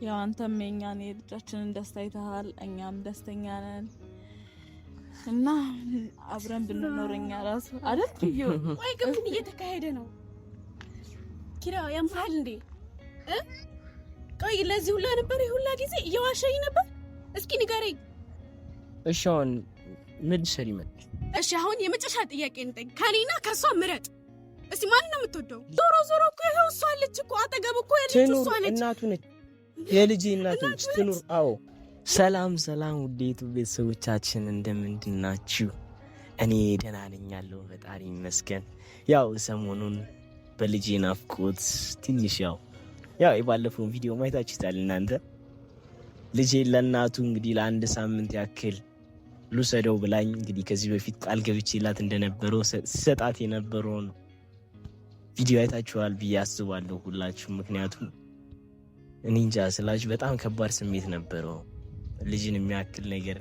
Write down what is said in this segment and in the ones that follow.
ያው አንተም የኛን የልጃችንን ደስታ አይተሃል፣ እኛም ደስተኛ ነን እና አብረን ብንኖርኛ ራሱ አይደል? ወይ ግን ምን እየተካሄደ ነው? ኪራ ያምሃል እንዴ? ቆይ ለዚህ ሁላ ነበር ይሁላ ጊዜ እየዋሸኝ ነበር? እስኪ ንገረኝ። እሺ አሁን ምን ሰሪ መጣ? እሺ አሁን የመጨረሻ ጥያቄ እንጠይቅ። ከኔና ከሷ ምረጥ። እስቲ ማን ነው የምትወደው? ዞሮ ዞሮ እኮ ይሄው እሷ አለች እኮ አጠገብ እኮ ያለች እሷ አለች። እናቱ ነች፣ የልጄ እናት ነች። ትኑር። አዎ። ሰላም ሰላም፣ ውዴቱ ቤተሰቦቻችን እንደምንድናችሁ? እኔ ደህና ነኝ ያለው ፈጣሪ ይመስገን። ያው ሰሞኑን በልጄ ናፍቆት ትንሽ ያው የባለፈውን ቪዲዮ ማየታችሁታል እናንተ። ልጄ ለእናቱ እንግዲህ ለአንድ ሳምንት ያክል ልውሰደው ብላኝ እንግዲህ ከዚህ በፊት ቃል ገብቼላት እንደነበረው ሰጣት የነበረውን ቪዲዮ አይታችኋል ብዬ አስባለሁ ሁላችሁ። ምክንያቱም እኔ እንጃ ስላችሁ በጣም ከባድ ስሜት ነበረው። ልጅን የሚያክል ነገር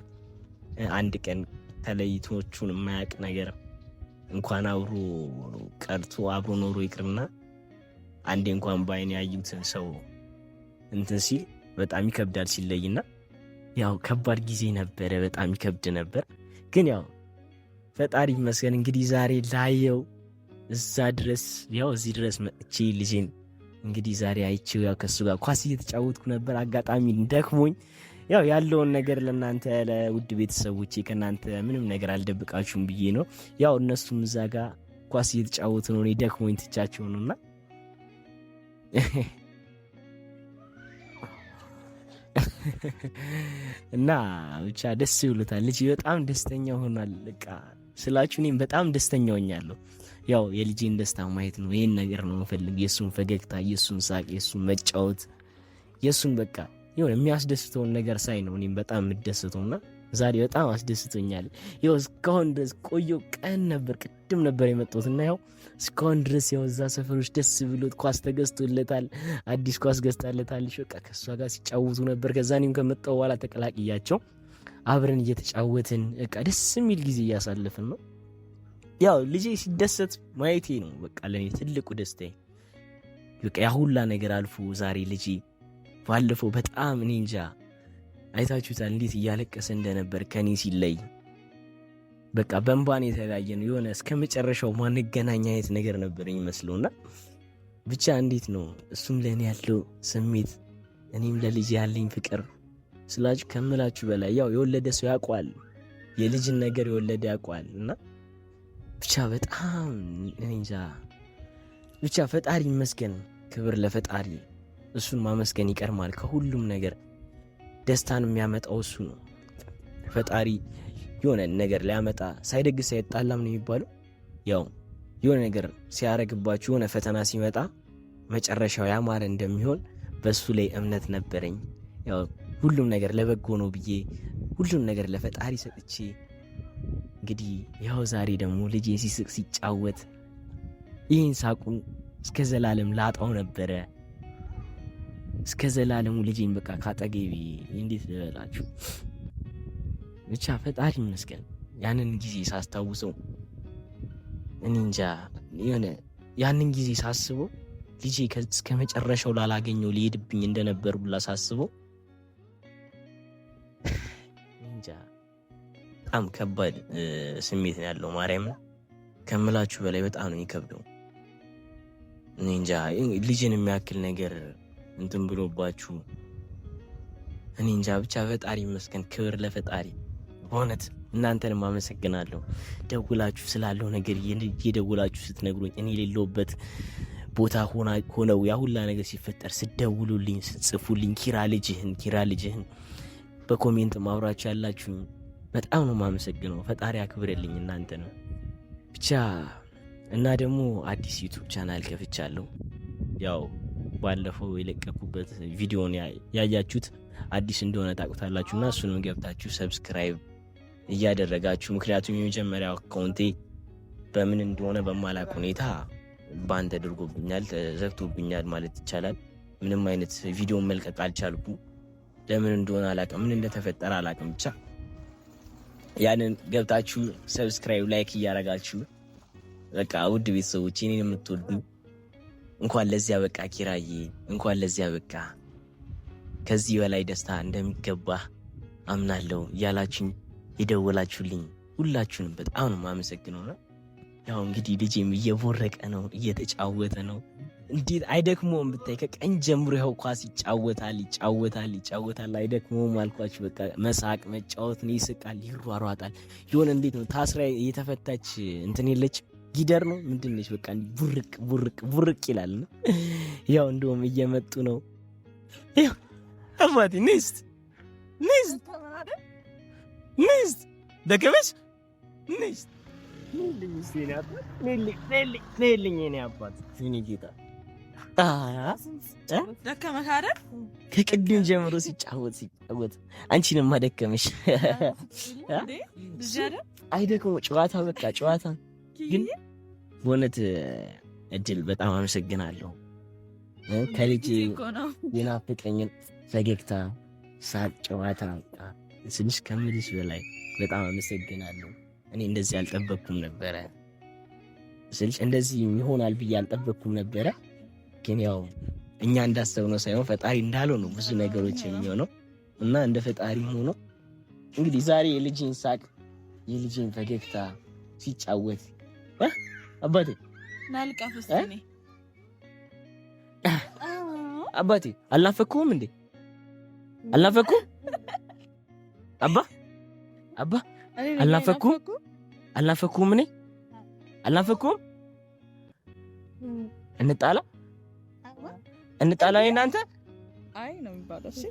አንድ ቀን ተለይቶቹን የማያውቅ ነገር እንኳን አብሮ ቀርቶ አብሮ ኖሮ ይቅርና አንዴ እንኳን ባይን ያዩትን ሰው እንትን ሲል በጣም ይከብዳል ሲለይና ያው ከባድ ጊዜ ነበረ። በጣም ይከብድ ነበር። ግን ያው ፈጣሪ ይመስገን እንግዲህ ዛሬ ላየው እዛ ድረስ ያው እዚህ ድረስ መጥቼ ልጄን እንግዲህ ዛሬ አይቼው ያው ከሱ ጋር ኳስ እየተጫወትኩ ነበር። አጋጣሚ ደክሞኝ ያው ያለውን ነገር ለናንተ ለውድ ቤተሰቦቼ ከናንተ ምንም ነገር አልደብቃችሁም ብዬ ነው። ያው እነሱም እዛ ጋር ኳስ እየተጫወቱ ነው፣ እኔ ደክሞኝ ትቻቸው ነውና እና ብቻ ደስ ይሉታል። ልጅ በጣም ደስተኛ ሆኗል። በቃ ስላችሁ እኔም በጣም ደስተኛ ሆኛለሁ። ያው የልጄን ደስታ ማየት ነው፣ ይሄን ነገር ነው የምፈልግ። የሱን ፈገግታ፣ የሱን ሳቅ፣ የሱን መጫወት፣ የሱን በቃ ይሁን የሚያስደስተውን ነገር ሳይ ነው እኔም በጣም የምደሰተውና ዛሬ በጣም አስደስቶኛል። ያው እስካሁን ድረስ ቆየው ቀን ነበር፣ ቅድም ነበር የመጣሁትና ያው እስካሁን ድረስ ያው እዛ ሰፈሮች ደስ ብሎት ኳስ ተገዝቶለታል፣ አዲስ ኳስ ገዝታለታለች። በቃ ከሷ ጋር ሲጫወቱ ነበር። ከዛ እኔም ከመጣሁ በኋላ ተቀላቅያቸው አብረን እየተጫወትን በቃ ደስ የሚል ጊዜ እያሳለፍን ነው። ያው ልጄ ሲደሰት ማየቴ ነው በቃ ለኔ ትልቁ ደስታዬ። በቃ ያ ሁላ ነገር አልፎ ዛሬ ልጄ ባለፈው በጣም እኔ እንጃ አይታችሁታል እንዴት እያለቀሰ እንደነበር ከኔ ሲለይ። በቃ በእንባን የተለያየ ነው የሆነ እስከ መጨረሻው ማንገናኝ አይነት ነገር ነበር የሚመስለውና ብቻ እንዴት ነው እሱም ለኔ ያለው ስሜት እኔም ለልጅ ያለኝ ፍቅር ስላችሁ ከምላችሁ በላይ ያው የወለደ ሰው ያውቀዋል፣ የልጅን ነገር የወለደ ያውቀዋል። እና ብቻ በጣም እንጃ ብቻ ፈጣሪ ይመስገን፣ ክብር ለፈጣሪ። እሱን ማመስገን ይቀርማል ከሁሉም ነገር። ደስታን የሚያመጣው እሱ ነው። ፈጣሪ የሆነ ነገር ሊያመጣ ሳይደግስ ሳይጣላም ነው የሚባለው። ያው የሆነ ነገር ሲያረግባችሁ የሆነ ፈተና ሲመጣ መጨረሻው ያማረ እንደሚሆን በሱ ላይ እምነት ነበረኝ። ያው ሁሉም ነገር ለበጎ ነው ብዬ ሁሉም ነገር ለፈጣሪ ሰጥቼ እንግዲህ ያው ዛሬ ደግሞ ልጄ ሲስቅ ሲጫወት ይህን ሳቁን እስከ ዘላለም ላጣው ነበረ። እስከ ዘላለሙ ልጄን በቃ ካጠገቤ እንዴት ልበላችሁ። ብቻ ፈጣሪ ይመስገን። ያንን ጊዜ ሳስታውሰው እኔ እንጃ የሆነ ያንን ጊዜ ሳስበው ልጄ እስከ መጨረሻው ላላገኘው ሊሄድብኝ እንደነበር ሁላ ሳስበው እንጃ በጣም ከባድ ስሜት ነው ያለው። ማርያም ከምላችሁ በላይ በጣም ነው የሚከብደው። እኔ እንጃ ልጅን የሚያክል ነገር እንትን ብሎባችሁ እኔ እንጃ ብቻ ፈጣሪ ይመስገን፣ ክብር ለፈጣሪ። በእውነት እናንተንም አመሰግናለሁ። ደውላችሁ ስላለው ነገር እየደውላችሁ ስትነግሩኝ እኔ የሌለውበት ቦታ ሆነው ያ ሁላ ነገር ሲፈጠር ስትደውሉልኝ ስትጽፉልኝ ኪራ ልጅህን በኮሜንት ማውራችሁ ያላችሁ በጣም ነው የማመሰግነው። ፈጣሪ አክብርልኝ እናንተ ነው ብቻ። እና ደግሞ አዲስ ዩቲዩብ ቻናል ከፍቻለሁ። ያው ባለፈው የለቀኩበት ቪዲዮን ያያችሁት አዲስ እንደሆነ ታውቁታላችሁና እሱንም ገብታችሁ ሰብስክራይብ እያደረጋችሁ፣ ምክንያቱም የመጀመሪያው አካውንቴ በምን እንደሆነ በማላውቅ ሁኔታ ባንድ ተደርጎብኛል፣ ተዘግቶብኛል ማለት ይቻላል። ምንም አይነት ቪዲዮ መልቀቅ አልቻልኩም። ለምን እንደሆነ አላውቅም፣ ምን እንደተፈጠረ አላውቅም። ብቻ ያንን ገብታችሁ ሰብስክራይብ ላይክ እያደረጋችሁ በቃ ውድ ቤተሰቦች እኔን የምትወዱ እንኳን ለዚያ በቃ ኪራዬ፣ እንኳን ለዚያ በቃ ከዚህ በላይ ደስታ እንደሚገባ አምናለሁ እያላችሁኝ የደወላችሁልኝ ሁላችሁንም በጣም ነው የማመሰግነው። ያው እንግዲህ ልጄም እየቦረቀ ነው፣ እየተጫወተ ነው። እንዴት አይደክሞም ብታይ፣ ከቀን ጀምሮ ያው ኳስ ይጫወታል አይደክሞም አልኳችሁ። በቃ መሳቅ መጫወት ነው፣ ይስቃል፣ ይሯሯጣል። ይሆን እንዴት ነው ታስራ የተፈታች እንትን የለች ጊደር ነው ምንድነች፣ በቃ ቡርቅ ይላል ነው። ያው እንደውም እየመጡ ነው። ያው አባቴ ንስት ደከመሽ ንስት ነይልኝ የኔ አባት የኔ ጌታ። ደከመሽ አይደል? ከቅድም ጀምሮ ሲጫወት አንቺንማ ደከመሽ። አይደክሞ ጨዋታ በቃ ጨዋታ። ግን በእውነት እድል በጣም አመሰግናለሁ። ከልጅ የናፈቀኝን ፈገግታ፣ ሳቅ፣ ጨዋታ ስልሽ ከምልሽ በላይ በጣም አመሰግናለሁ። እኔ እንደዚህ አልጠበቅኩም ነበረ ስልሽ እንደዚህ ይሆናል ብዬ አልጠበቅኩም ነበረ። ግን ያው እኛ እንዳሰብነው ሳይሆን ፈጣሪ እንዳለው ነው ብዙ ነገሮች የሚሆነው እና እንደ ፈጣሪ ሆኖ እንግዲህ ዛሬ የልጅን ሳቅ የልጅን ፈገግታ ሲጫወት አባቴ ናልቃፍስኔ አባቴ አልናፈኩም እንዴ? አልናፈኩም አባ አልናፈኩም እኔ አልናፈኩም። እንጣላ እናንተ አይ ነው የሚባለው። እሺ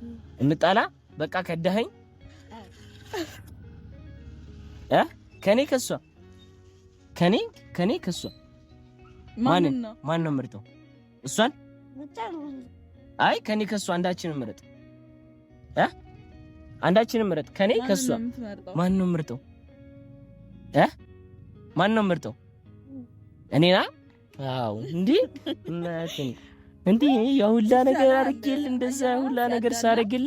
እንጣላ በቃ ከዳኸኝ ከኔ ከሷ ማን ነው ምርጠው? እሷን አይ ከኔ ከሷ አንዳችንን ምረጥ አንዳችንን ምረጥ። ከኔ ከሷ ማን ነው ምርጠው? ማን ነው ምርጠው? እኔና አው እንዴ ያው ሁላ ነገር አርግል እንደዛ ሁላ ነገር ሳረግል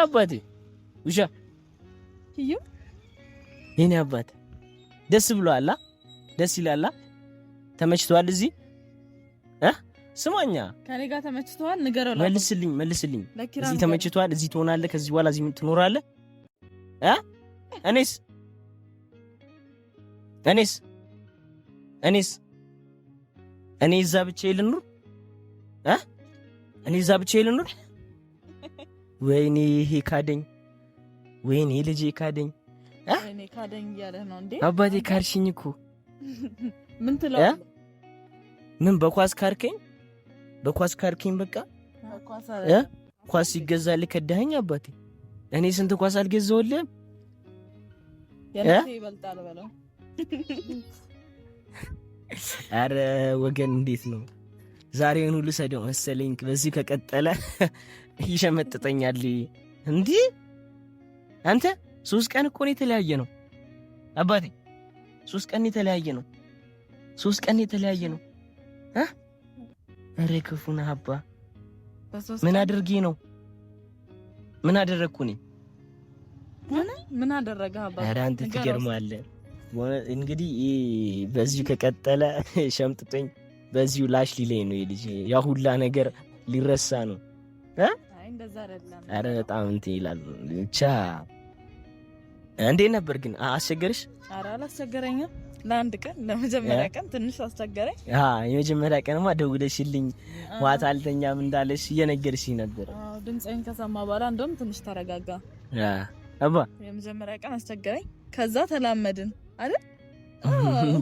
አባቴ ውሻ ይዩ የኔ አባት ደስ ብሎአላ? ደስ ይላላ? ተመችቷል? እዚህ ስማኛ ከኔ ጋር ተመችቷል? ንገረው። መልስልኝ እዚህ ተመችቷል? እዚህ ትሆናለህ? ከዚህ በኋላ እዚህ ትኖራለህ? እኔስ እኔ እዛ ብቻዬን ልኑር? እኔ እዛ ብቻዬን ልኑር? ወይኔ ይሄ ካደኝ፣ ወይኔ ልጄ ካደኝ። ወይኔ ካደኝ እያለህ ነው እንዴ? አባቴ ካርሽኝ እኮ ምን ትላለህ? ምን በኳስ ካርከኝ በቃ ኳስ ይገዛልህ ከዳኸኝ አባቴ። እኔ ስንት ኳስ አልገዛሁልህም? የኔ ይበልጣል በለው። አረ ወገን እንዴት ነው ዛሬውን ሁሉ ሰደው መሰለኝ። በዚህ ከቀጠለ ይሸመጥጠኛል እንዴ? አንተ 3 ቀን እኮ ነው የተለያየ ነው አባቴ። 3 ቀን የተለያየ ነው። አረ ክፉና አባ ምን አድርጌ ነው? ምን አደረግኩ እኔ? ምን አደረገ አባ? አረ አንተ ትገርማለህ። እንግዲህ በዚሁ ከቀጠለ ሸምጥጦኝ በዚሁ ላሽ ሊለኝ ነው ልጅ። ያ ሁላ ነገር ሊረሳ ነው። አይ እንደዛ አይደለም። አረ በጣም እንትን ይላል። ብቻ እንዴት ነበር ግን? አስቸገረሽ? አረ አላስቸገረኝም። ለአንድ ቀን ለመጀመሪያ ቀን ትንሽ አስቸገረኝ። የመጀመሪያ ቀንማ ደውለሽልኝ ማታ አልተኛም እንዳለሽ እየነገርሽኝ ነበር። ድምጼን ከሰማ በኋላ እንደውም ትንሽ ተረጋጋ። አባ የመጀመሪያ ቀን አስቸገረኝ። ከዛ ተላመድን አይደል?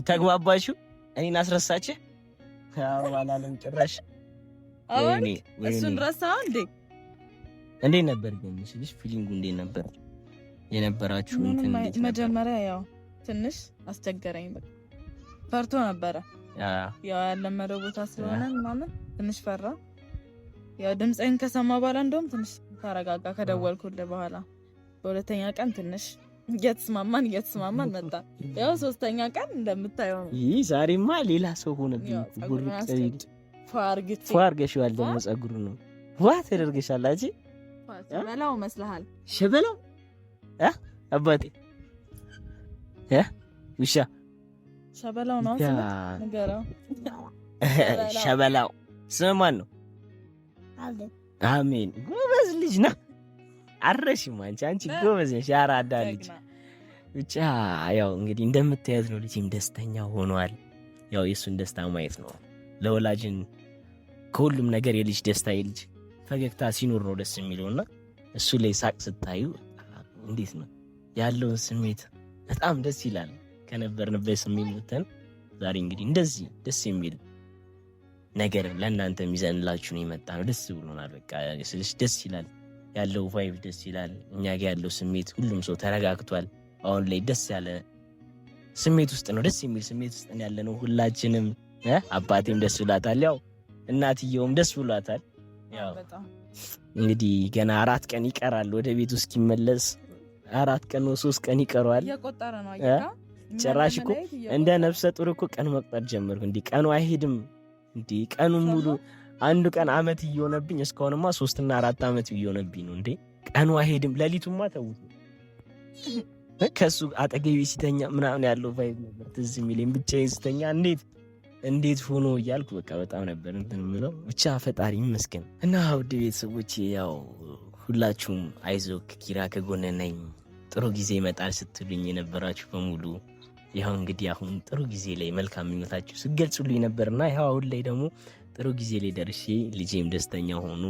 ተግባባችሁ? እኔን አስረሳችህ? አዎ አላለም ጭራሽ። ወይኔ እሱን ረሳህ እንዴ? እንዴት ነበር ግን ምስልሽ? ፊሊንጉ እንዴት ነበር የነበራችሁ? እንትን መጀመሪያ ያው ትንሽ አስቸገረኝ። በቃ ፈርቶ ነበረ። ያው ያለመደው ቦታ ስለሆነ ምናምን ትንሽ ፈራ። ያው ድምጼን ከሰማ በኋላ እንደውም ትንሽ ተረጋጋ ከደወልኩልህ በኋላ። በሁለተኛ ቀን ትንሽ እየተስማማን መጣ። ያው 3ኛ ቀን እንደምታየው ነው። ይህ ዛሬማ ሌላ ሰው ሆነብኝ። ፏርገሽዋል ደግሞ ጸጉሩ ነው ዋ ተደርገሻል። አጂ ሸበላው መስልሃል? ሸበላው አባቴ ውሻ ሸበላው ነው ንገረው። ሸበላው ስም ማን ነው? አሜን። ጎበዝ ልጅ ነው። አረሽም አንቺ ጎበዝ ነሽ። አራዳ ልጅ ብቻ ያው እንግዲህ እንደምታዩት ነው። ልጅም ደስተኛ ሆኗል። ያው የሱን ደስታ ማየት ነው ለወላጅን ከሁሉም ነገር የልጅ ደስታ የልጅ ፈገግታ ሲኖር ነው ደስ የሚለውና እሱ ላይ ሳቅ ስታዩ እንዴት ነው ያለውን ስሜት በጣም ደስ ይላል። ከነበርንበት ስሜት ወተን ዛሬ እንግዲህ እንደዚህ ደስ የሚል ነገር ለእናንተ ይዘንላችሁ ነው የመጣ ነው። ደስ ብሎናል። በቃ ስለሽ ደስ ይላል። ያለው ቫይብ ደስ ይላል። እኛ ጋር ያለው ስሜት ሁሉም ሰው ተረጋግቷል። አሁን ላይ ደስ ያለ ስሜት ውስጥ ነው፣ ደስ የሚል ስሜት ውስጥ ያለ ነው ሁላችንም። አባቴም ደስ ብሏታል፣ ያው እናትየውም ደስ ብሏታል። ያው እንግዲህ ገና 4 ቀን ይቀራል ወደ ቤቱ እስኪመለስ 4 ቀን ነው 3 ቀን ይቀረዋል። እየቆጠረ ነው አይደል? ጭራሽ እኮ እንደ ነፍሰ ጡር እኮ ቀን መቁጠር ጀመርኩ። እንዴ ቀኑ አይሄድም እንዴ? ቀኑን ሙሉ አንዱ ቀን አመት እየሆነብኝ እስካሁንማ 3 እና 4 አመት እየሆነብኝ ነው። እንዴ ቀኑ አይሄድም። ሌሊቱማ ተውት። ከሱ አጠገቤ ሲተኛ ምናምን ያለው ቫይብ ነበር ትዝ የሚለኝ። ብቻዬን ስተኛ እንዴት ሆኖ እያልኩ በቃ በጣም ነበር እንትን የምለው። ብቻ ፈጣሪ ይመስገን። እና ውድ ቤተሰቦቼ ያው ሁላችሁም አይዞክ ኪራ ከጎነ ነኝ፣ ጥሩ ጊዜ ይመጣል ስትሉኝ የነበራችሁ በሙሉ ያው እንግዲህ አሁን ጥሩ ጊዜ ላይ መልካም ምኞታችሁ ስገልጹልኝ ነበርና ያው አሁን ላይ ደግሞ ጥሩ ጊዜ ላይ ደርሼ ልጄም ደስተኛ ሆኑ፣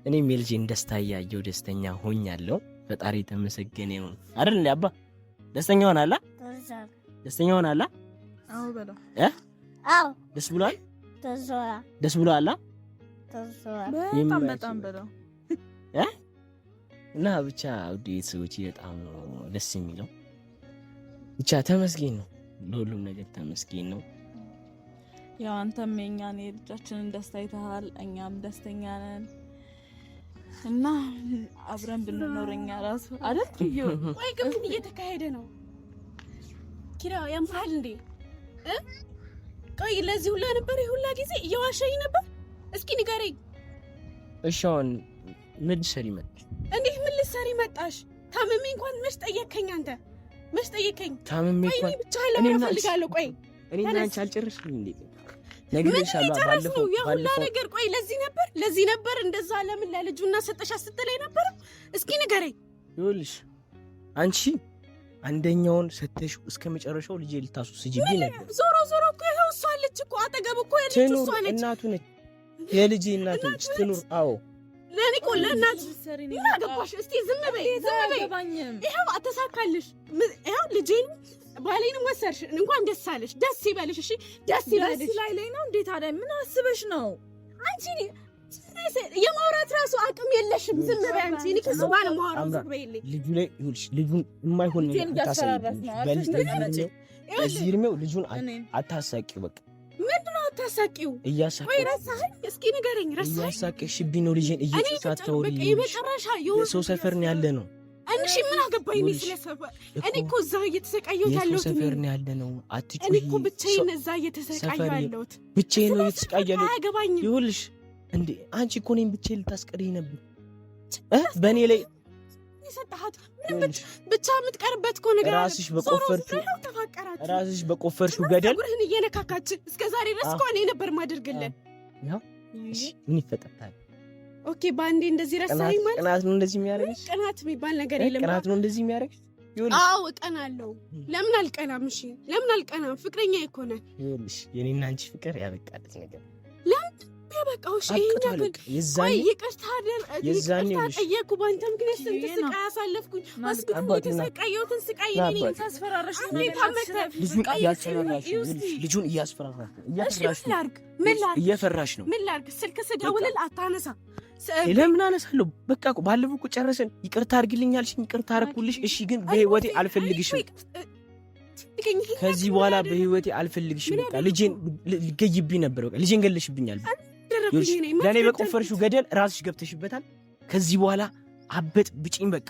እኔም የልጄን ደስታ እያየሁ ደስተኛ ሆኛለሁ። ፈጣሪ ተመሰገነ ይሁን። አይደል እንዴ አባ? ደስተኛ ሆናላ? ደስተኛ ሆናላ? አዎ በለው። አዎ ደስ ብሏል? ደስ ብሏል? በጣም በለው። እና ብቻ ውድ ቤተሰቦቼ በጣም ደስ የሚለው ብቻ ተመስገን ነው። ለሁሉም ነገር ተመስገን ነው። ያው አንተም የኛን የልጃችንን ደስታ አይተሃል፣ እኛም ደስተኛ ነን እና አብረን ብንኖርኛ ራሱ አይደል? ቆይ ግን ምን እየተካሄደ ነው ኪራ? ያምሃል እንዴ? ቆይ ለዚህ ሁላ ነበር ይሁላ ጊዜ እየዋሸኝ ነበር? እስኪ ንገረኝ። እሺ አሁን ምን ልትሰሪ መጣሽ? እንዴት ምን ልትሰሪ መጣሽ? ታመሜ እንኳን መች ጠየከኝ? አንተ መች ጠየከኝ? ታመሜ እንኳን ብቻ ለምን ፈልጋለሁ? ቆይ እኔ እና አንቺ አልጨረስንም እንዴ? ነግሬሻለሁ ባለፈው ነገር። ቆይ ለዚህ ነበር እንደዛ ለምን ለልጁና ሰጠሻ ስትለኝ ነበር? እስኪ ንገረኝ። ይኸውልሽ አንቺ አንደኛውን ሰተሽ እስከ መጨረሻው ልጄ ልታስወስጂብኝ ነበር። ዞሮ እኮ ይኸው እሷ አለች እኮ አጠገብ እኮ ያለች እሷ ነች። እናቱ ነች፣ የልጄ እናቱ ነች። ትኑር። አዎ ለኔ እኮ ለእናት ምን አገባሽ? እስቲ ዝም በይ። ይኸው አተሳካልሽ። ይኸው ልጄን ባሌን ወሰርሽ። እንኳን ደስ አለሽ። ደስ ይበልሽ። እሺ ደስ ይበልሽ። ላይ ነው እንዴ ታዲያ? ምን አስበሽ ነው አንቺ? የማውራት ራሱ አቅም የለሽም። ዝም በይ አንቺ። እኔ ከሱ ጋር ማውራት ዝም በይልኝ። ልጁ ላይ ይኸውልሽ፣ ልጁን የማይሆን ነገር አታሳቂው። በዚህ እድሜው ልጁን አታሳቂው። በቃ ምንድነው አታሳቂው? ወይ ረሳኸኝ? እስኪ ንገረኝ። ረሳኸኝ? እያሳቀሽብኝ ነው ልጄን። እየተሳተውልኝ ሰው ሰፈር ነው ያለ ነው። አንቺ ምን አገባኝ? እኔ ስለሰፈር እኔ እኮ እዛ እየተሰቃየሁ ያለሁት ሰው ሰፈር ነው ያለ ነው። አትጩሂ። እኔ እኮ ብቻዬን እዛ እየተሰቃየሁ ያለሁት ብቻዬን ነው እየተሰቃየሁ ያለሁት። አያገባኝም። ይኸውልሽ እንዴ አንቺ እኮ እኔን ብቻዬን ልታስቀሪኝ ነበር በእኔ ላይ የሰጣሃት ብቻ የምትቀርበት እኮ ነገር ራስሽ በቆፈርሽው ገደል ጉርህን እየነካካች እስከ ዛሬ ድረስ እኮ እኔ ነበር ማደርግልን። ምን ይፈጠራል? ኦኬ በአንዴ እንደዚህ ረሳኸኝ ማለት ቅናት ነው እንደዚህ የሚያደርግሽ? ቅናት የሚባል ነገር የለም። ቅናት ነው እንደዚህ የሚያደርግሽ? አዎ እቀናለሁ። ለምን አልቀናም? እሺ ለምን አልቀናም? ፍቅረኛ እኮ ነህ። ይኸውልሽ የኔና አንቺ ፍቅር ያበቃለት ነገር ለምን ያበቃው? እሺ ይቅርታ ጠየኩ። በአንተ ምክንያት ስንት ስቃይ አሳለፍኩኝ። መስኩት የተሰቃየሁትን ስቃይ ታስፈራራሽ። ልጁን እያስፈራራሽ እየፈራሽ ነው። ምን ላድርግ? ስልክ ስደውልል አታነሳ። ለምን አነሳለሁ? በቃ ባለፈው እኮ ጨረሰን። ይቅርታ አድርጊልኝ አልሽኝ፣ ይቅርታ አደረኩልሽ። እሺ ግን በህይወቴ አልፈልግሽም። ከዚህ በኋላ በህይወቴ አልፈልግሽም። በቃ ልጄን ልገይብኝ ነበር። በቃ ልጄን ገለሽብኛል። ለኔ በቆፈርሽው ገደል ራስሽ ገብተሽበታል። ከዚህ በኋላ አበጥ ብጪኝ። በቃ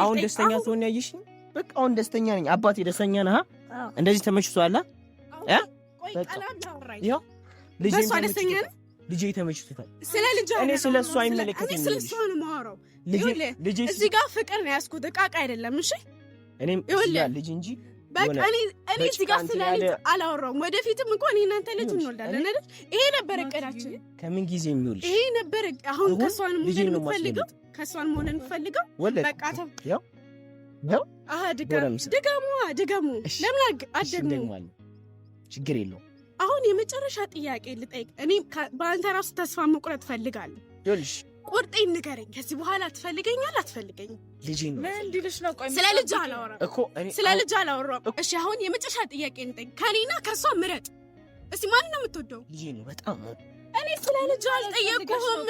አሁን ደስተኛ ትሆን ያየሽኝ። በቃ አሁን ደስተኛ ነኝ። አባቴ ደስተኛ ነህ? እንደዚህ ተመችቶሃል? ልጄ ተመችቶታል። እኔ ስለ እሱ አይመለከተኝም። እዚህ ጋር ፍቅር ነው ያዝኩት፣ ዕቃ አይደለም። እሺ እኔም ልጅ እንጂ በቃ እኔ እዚህ ጋር ስላልኩ አላወራሁም። ወደፊትም እኮ እኔ እናንተ ልጅ እንወልዳለን አይደል? ይሄ ነበር እቅዳችን። ከምን ጊዜ የሚውልሽ ይሄ ነበር። አሁን ከሷን ምን እንፈልገው? ከሷን ምን እንፈልገው? በቃ ተው። ያው ድጋሙ ለምን አደግሞ ችግር የለውም። አሁን የመጨረሻ ጥያቄ ልጠይቅ። እኔ በአንተ ራሱ ተስፋ መቁረጥ ፈልጋለሁ። ይኸውልሽ ቁርጤን ንገረኝ። ከዚህ በኋላ ትፈልገኛለህ አትፈልገኝም? ልጄ ነው ምን እንዲልሽ ነው? ቆይ ስለ ልጅ አላወራም እኮ ስለ ልጅ አላወራም። እሺ አሁን የመጨረሻ ጥያቄ ልጠይቅ። ከኔና ከሷ ምረጥ እስቲ። ማን ነው የምትወደው? ልጄ ነው በጣም። እኔ ስለ ልጅ አልጠየቅኩህም።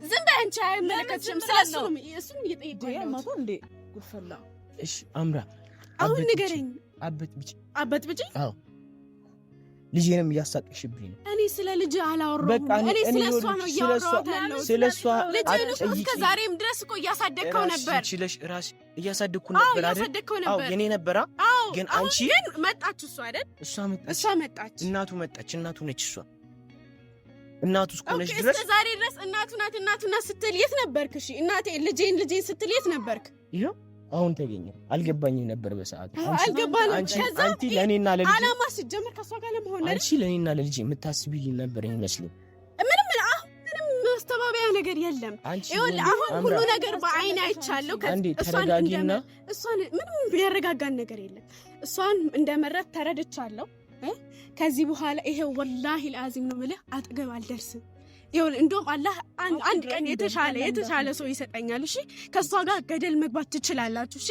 ዝም በይ አንቺ። አይመለከትሽም። ስለሱ እሱን እየጠየቅኩህ ነው እንዴ? ጉድፈላ። እሺ አምራ አሁን ንገረኝ። አበጥብጭ? አዎ ልጄንም እያሳቅሽብኝ ነው። እኔ ስለ ልጅ አላወራሁም። እኔ ስለ እሷ ነው እያወራሁት ያለሁት። ስለ እሷ ልጅህን እስከ ዛሬም ድረስ እኮ እያሳደግከው ነበር። ችለሽ ራስ እያሳደግኩ ነበር አይደል? አዎ የኔ ነበራ። ግን አንቺ ግን መጣች እሷ አይደል? እሷ መጣች። እናቱ መጣች። እናቱ ነች እሷ። እናቱ እስከሆነች ድረስ እስከ ዛሬ ድረስ እናቱ ናት ስትል የት ነበርክ? እሺ እናቴ ልጄን ስትል የት ነበርክ? ይሄው አሁን ተገኘ። አልገባኝም ነበር በሰዓቱ። አንቺ ለኔና ለልጄ አላማ ሲጀምር ከሷ ጋር ለመሆን አይደል? አንቺ ለኔና ለልጄ የምታስቢልኝ ነበር ይመስልኝ። ምንም ማስተባበያ ነገር የለም። ይኸውልህ አሁን ሁሉ ነገር በአይን አይቻለሁ። እሷን ምንም ያረጋጋን ነገር የለም። እሷን እንደመረጥ ተረድቻለሁ። ከዚህ በኋላ ይሄው ወላሂ ለአዚም ነው የምልህ አጠገብ አልደርስም። ይሁን እንደውም አላህ አንድ ቀን የተሻለ ሰው ይሰጠኛል። እሺ ከሷ ጋር ገደል መግባት ትችላላችሁ። እሺ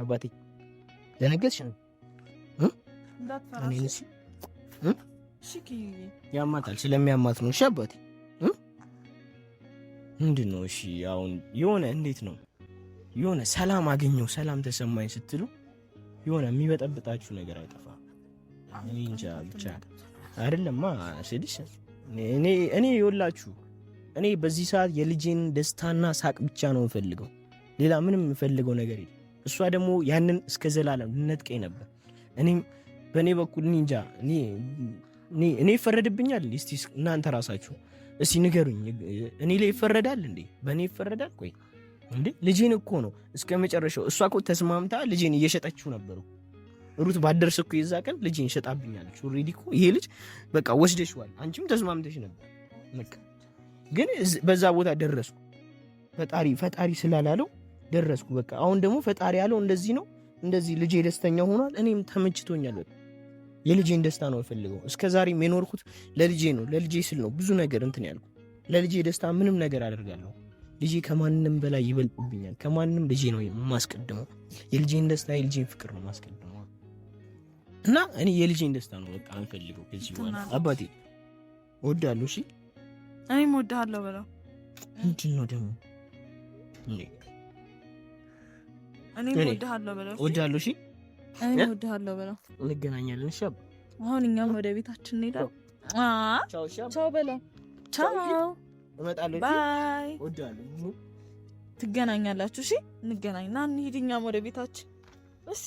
አባቴ ደነገጥሽ ነው? እንዳትፈራሽ። እሺ ያማታል። ስለሚያማት ነው። እሺ አባቴ ምንድን ነው? እሺ አሁን የሆነ እንዴት ነው የሆነ ሰላም አገኘው ሰላም ተሰማኝ ስትሉ የሆነ የሚበጠብጣችሁ ነገር አይጠፋም። እኔ እንጃ ብቻ አይደለማ ስልሽ እኔ ይኸውላችሁ እኔ በዚህ ሰዓት የልጄን ደስታና ሳቅ ብቻ ነው የምፈልገው። ሌላ ምንም የምፈልገው ነገር የለም። እሷ ደግሞ ያንን እስከ ዘላለም ልነጥቀኝ ነበር። እኔም በእኔ በኩል እንጃ እኔ ይፈረድብኛል እንዴ? እስቲ እናንተ ራሳችሁ እስቲ ንገሩኝ። እኔ ላይ ይፈረዳል እንዴ? በእኔ ይፈረዳል? ቆይ እንዴ ልጄን እኮ ነው እስከ መጨረሻው። እሷ እኮ ተስማምታ ልጄን እየሸጠችው ነበሩ። ሩት ባደርስ እኮ የዛ ቀን ልጄን ሸጣብኛለች። ኦሬዲ እኮ ይሄ ልጅ በቃ ወስደሽዋል። አንቺም ተስማምተሽ ነበር። በቃ ግን በዛ ቦታ ደረስኩ። ፈጣሪ ስላላለው ደረስኩ። በቃ አሁን ደግሞ ፈጣሪ ያለው እንደዚህ ነው። እንደዚህ ልጄ ደስተኛ ሆኗል። እኔም ተመችቶኛል። በቃ የልጄን ደስታ ነው የምፈልገው። እስከዛሬም የኖርኩት ለልጄ ነው። ለልጄ ስል ነው ብዙ ነገር እንትን ያልኩት። ለልጄ ደስታ ምንም ነገር አደርጋለሁ። ልጄ ከማንንም በላይ ይበልጥብኛል። ከማንንም ልጄ ነው የማስቀድመው። የልጄን ደስታ የልጄን ፍቅር ነው የማስቀድመው እና እኔ የልጄን ደስታ ነው በቃ የምፈልገው ከዚህ በኋላ። አባቴ እወድሃለሁ። እሺ እኔም እወድሃለሁ በለው። ምንድን ነው ደግሞ እኔም እወድሃለሁ በለው። እወድሃለሁ። እሺ እኔም እወድሃለሁ በለው። እንገናኛለን። እሺ አሁን እኛም ወደ ቤታችን እንሄዳለን። ቻው በለው። ቻው እመጣለሁ። ባይ። እወድሃለሁ። ትገናኛላችሁ። እሺ እንገናኝ። ና እንሂድ እኛም ወደ ቤታችን። እሺ